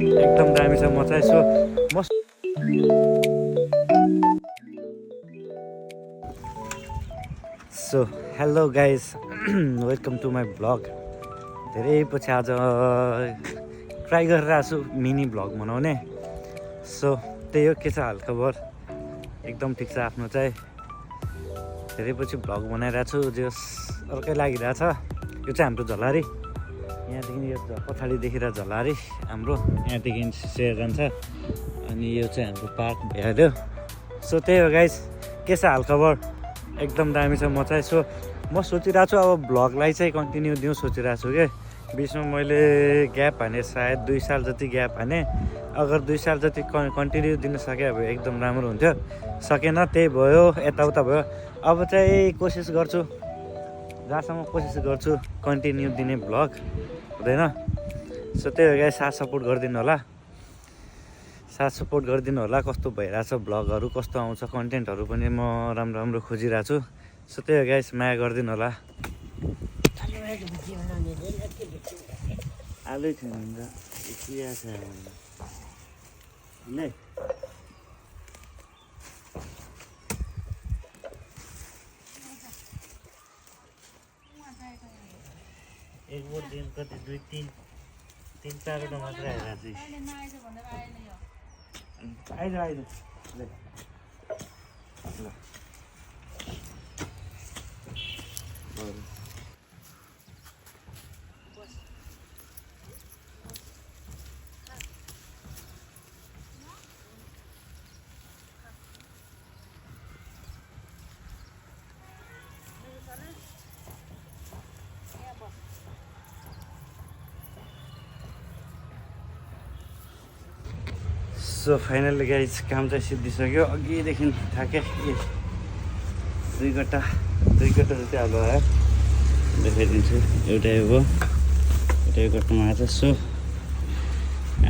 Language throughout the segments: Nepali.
एकदम दामी छ। म चाहिँ सो hello guys, welcome to my blog. धेरै पछि आज ट्राई गरिरहेको छु मिनी ब्लग बनाउने। सो त्यही हो, के छ हालखबर? एकदम ठिक छ। आफ्नो चाहिँ धेरै पछि ब्लग बनाइरहेको छु, जो अर्कै लागिरहेछ। यो चाहिँ हाम्रो झलारी, यहाँदेखि यो पछाडि देखेर झलारी हाम्रो, यहाँदेखि सेयर जान्छ। अनि यो चाहिँ हाम्रो पार्क भइहाल्यो। सो त्यही हो गाइज, के छ हालखबर? एकदम दामी छ। म सोचिरहेको छु अब ब्लगलाई चाहिँ कन्टिन्यू दिउँ सोचिरहेको छु कि बिचमा मैले ग्याप हाने, सायद 2 साल जति ग्याप हाने। अगर 2 साल जति कन्टिन्यू दिन सके भए एकदम राम्रो हुन्थ्यो। सकेन, त्यही भयो, यताउता भयो। अब चाहिँ कोसिस गर्छु, जहाँसम्म कोसिस गर्छु कन्टिन्यू दिने ब्लग, हुँदैन? सो त्यही हो गाइस, साथ सपोर्ट गरिदिनु होला। कस्तो भइरहेछ ब्लगहरू, कस्तो आउँछ कन्टेन्टहरू पनि म राम्रो खोजिरहेको छु। सो त्यही हो गाइस, माया गरिदिनु होला। आलु छैन नि त, चिया छ ले। एक बोट दिन कति 2 3 4वटा मात्रै आइरहेको छ। आइज ले ल। सो फाइनली गाइज, काम चाहिँ सिद्धिसक्यो। अघिदेखि थाकेँ। 2 गट्टा जति आलु आयो, देखाइदिन्छु। एउटा हो, एउटा यो गट्टामा आएको छ। सो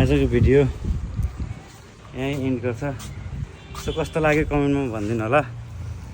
आजको भिडियो यहीँ इन्ड गर्छ। सो कस्तो लाग्यो कमेन्टमा भनिदिनु होला।